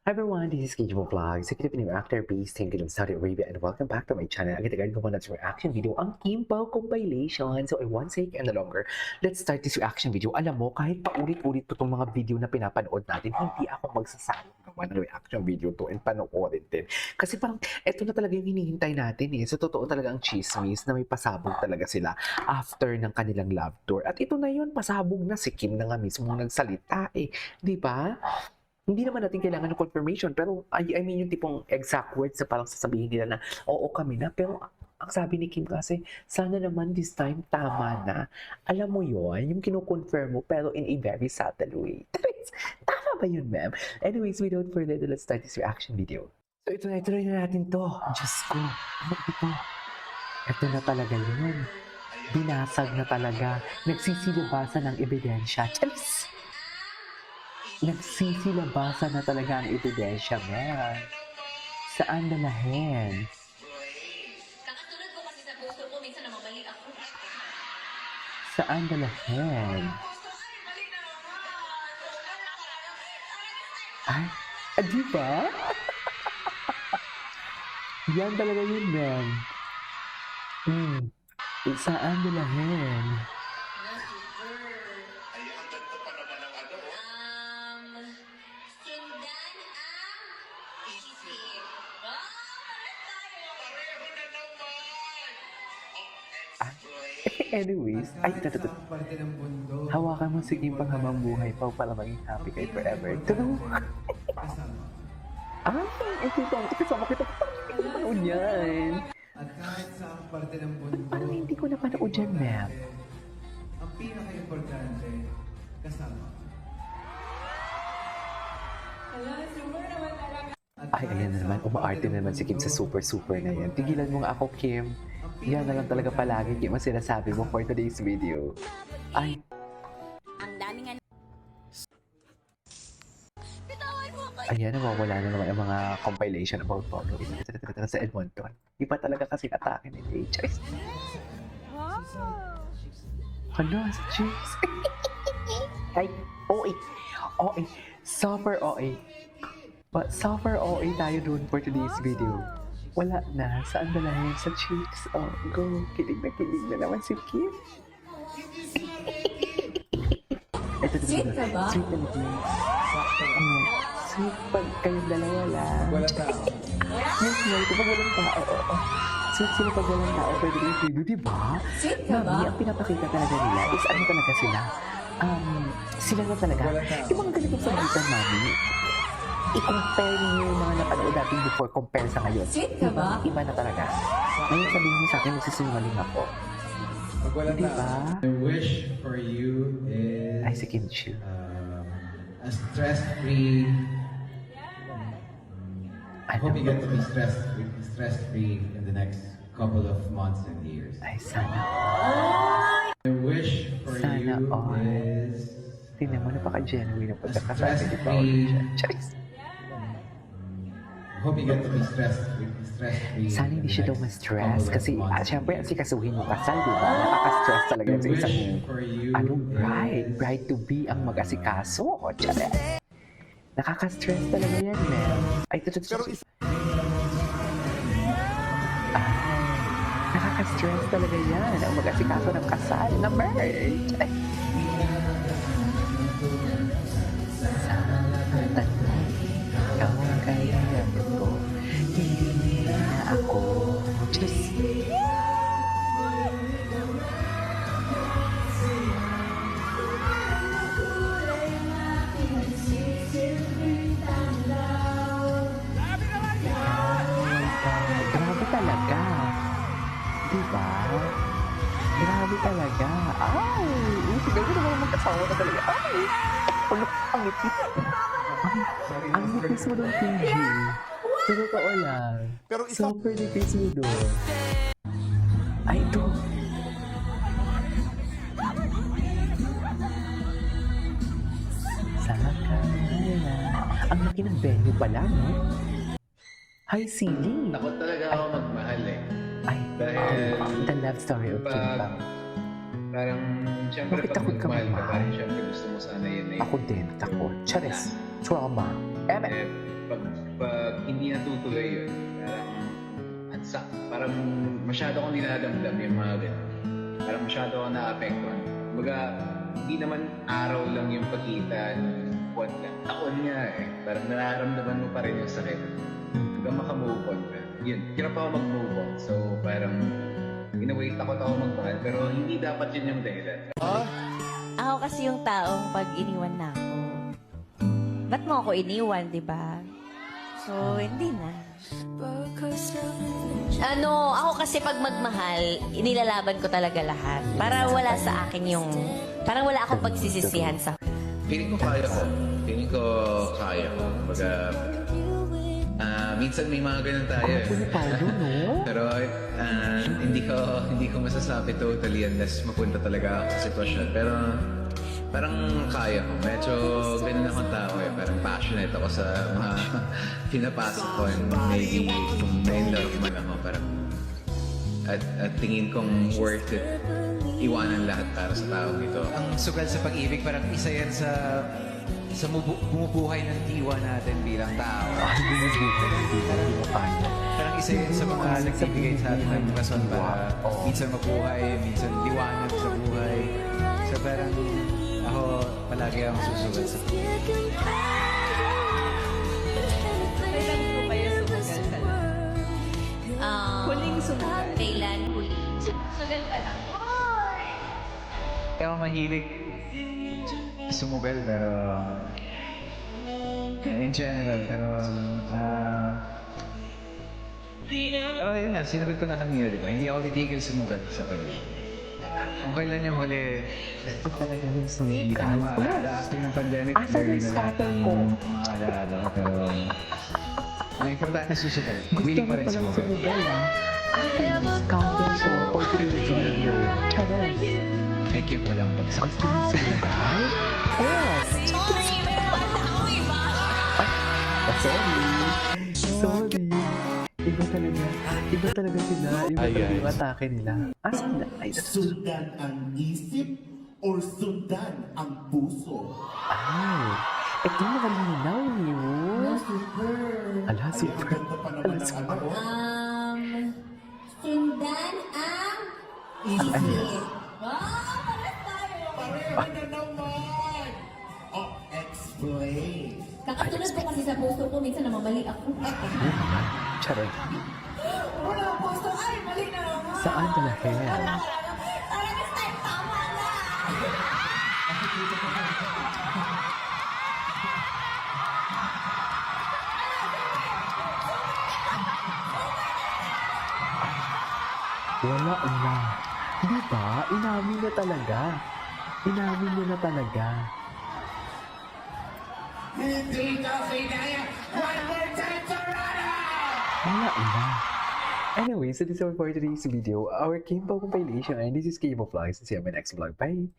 Hi everyone, this is Kijibo Vlog, executive new actor based in Kingdom, Saudi Arabia, and welcome back to my channel. Agad-agad ko muna sa reaction video ang Kim Pao compilation. So I won't take any longer. Let's start this reaction video. Alam mo, kahit paulit-ulit ko itong mga video na pinapanood natin, hindi ako magsasayang gawa ng reaction video to and panoorin din. Kasi parang, eto na talaga yung hinihintay natin eh. So totoo talaga ang chismis na may pasabog talaga sila after ng kanilang love tour. At ito na yun, pasabog na si Kim na nga mismo nagsalita eh. Di ba? Hindi naman natin kailangan ng confirmation, pero I mean yung tipong exact words na parang sasabihin nila na, oo kami na, pero ang sabi ni Kim kasi, sana naman this time tama na. Alam mo yon yung kino-confirm mo, pero in a very subtle way. Tama ba yun, ma'am? Anyways, without further ado, let's start this reaction video. So ito na, ituloy na natin to. Diyos ko, ano ito? Ito na talaga yun. Binasag na talaga. Nagsisilibasan ng ebidensya. Charis! Nagsisilabasan na talaga ang ebidensya, man. Saan dalahin? Kakasunod ko kasi sa puso ko, minsan namamali ako. Saan dalahin? Ay, di ba? Yan talaga yun, man. Saan dalahin? Sundan ang isip. Anyways, ay, hawakan mo si Kim pang habang buhay pa para maging happy kayo forever. True. Ay, ito ba? Kasama kita. Hindi ko napanood yan. At kahit sa parte ng mundo, Parang hindi ko napanood yan, ma'am. ang pinaka-importante, kasama. Ay, ayan na naman. Umaarte na naman si Kim sa super na yan. Tigilan mo nga ako, Kim. Yan na lang talaga palagi, Kim, ang sinasabi mo for today's video. Ay, Ang dami nga. ayan, nawawala na naman ang mga compilation about Polo. Sa Edmonton. Iba talaga kasi atake ni Chase. Hala, sa Chase. Ay, OA. OA. Super OA. But suffer OA tayo dun for today's video. Wala na. Saan dalahin? Sa cheeks. Oh, go. Kilig na naman si Kim. Ito, Sweet ka ba? Sweet na Kim. Sweet pag kayong dalawa lang. Wala tao. Yes, no. Ito pag walang tao. Oo. Sweet sila pag walang tao for today's video, di ba? Sweet ka ba? Mami, ang pinapakita talaga nila is ano talaga sila. Sila na talaga. Yung mga ganitong sabitan, Mami, i-compare niyo yung mga napanood natin before compare sa ngayon. Sweet ka ba? Iba na talaga. Ngayon sabihin niyo sa akin, nagsisinungaling ako. Pag wala Di tao. ba? My wish for you is Ay, si Kim Chiu. a stress-free. I hope you get to be stress-free in the next couple of months and years. Ay, sana. My wish for Sana you all. is Tingnan mo, napaka-genuine ng pagkakasabi ni Stress-free. Paolo. Charis. I hope you get to be stress-free. Sana hindi in the siya daw next ma-stress couple of kasi months and syempre years. asikasuhin yung kasal, di ba? Nakaka-stress talaga My sa isang wish for you bride to be ang mag-asikaso. Charis. Nakaka-stress talaga yan, man. Ay, nakaka-stress talaga yan ang mag-asikaso ng kasal na merge. Ay. Sa tanong, ikaw ang kailangan ko, hindi na ako. Diyos. Grabe talaga. Diba? Grabe talaga. Ay! Siguro ko naman magkasawa na talaga. Ay! Ang ngipis. Ang ngipis mo doon, PG. Sa totoo lang. Pero isa- Super nipis mo doon. Ay, ito. Sa kanila. Ang laki ng venue pala, no? Hi, Silly. Takot talaga ako magmahal eh. Ay, Dahil the love story of Kim pag Pao. parang, syempre Bakit pag takot ka magmahal ka, magmahal? parang syempre gusto mo sana yun eh. Ako din, takot. Charis. Trauma. Eme. Eh, pag hindi natutuloy yun, parang masyado akong dinadamdam yung mga ganun. Parang masyado akong naapektuhan. Kumbaga, hindi naman araw lang yung pagkita, buwan lang. Taon nga eh. Parang nararamdaman mo pa rin yung sakit. Hanggang makamove on ka. Yun, hirap ako mag-move on. So parang, in a way, takot ako magmahal. Pero hindi dapat yun yung dahilan. Ako kasi yung taong pag iniwan na ako. Ba't mo ako iniwan, di ba? So, hindi na. Ako kasi pag magmahal, inilalaban ko talaga lahat. Para wala sa akin yung... Parang wala akong pagsisisihan sa... Feeling ko kaya ko. Feeling ko kaya ko. Kumbaga, minsan may mga ganun tayo. Pero hindi ko masasabi totally unless mapunta talaga ako sa sitwasyon. Pero parang kaya ko. Medyo ganun akong tao eh. Parang passionate ako sa mga pinapasok ko. And maybe kung na-in-love man ako, parang at tingin kong worth it iwanan lahat para sa taong ito. Ang sugal sa pag-ibig, parang isa yan sa bumubuhay ng diwa natin bilang tao. Parang isa yan sa mga nagbibigay sa atin ng rason para minsan mabuhay, minsan liwanag sa buhay. So parang ako palagi ang susugal sa Huling sumugal. Kailan huling? Sugal pa lang. Kaya ako mahilig sumugal pero in general pero yun nga, sinabi ko na kanina, di ba? Hindi ako titigil sumugal sa kanya. Kung kailan yung huli, Ito talaga yung sumigal. after ng pandemic, Asan yung scatter ko? Maalala ko, pero ang importante susugal. Willing pa rin sumugal. sumigal ah. Asan yung scatter ko? Or pinigil? Charan. Thank you po lang pag sa Sumigal? Yes! Sorry, may bata ako iba. Sorry. Iba talaga sila. Iba talaga yung atake nila. Asan na? Ay, Sundan ang isip or sundan ang puso? ito yung nakalinaw niyo. Super! Ala, super. Ay, ang ganda pa naman ng ano. Sundan ang isip. Wow, pares tayo. Pareho na naman! Oh, explain! Kakatulad ko kasi sa puso ko, minsan namamali ako. Charan. Wala, puso, ay, mali na naman. Saan talaga? Tara, this time, tama na. Wala na. Di ba? Inamin na talaga. Inamin niya na talaga. Hindi ka kinaya! One more time, Torada! Wala na. Anyway, so this is all for today's video. Our Kimpo compilation, and this is Kimpo Vlogs. See you on my next vlog. Bye!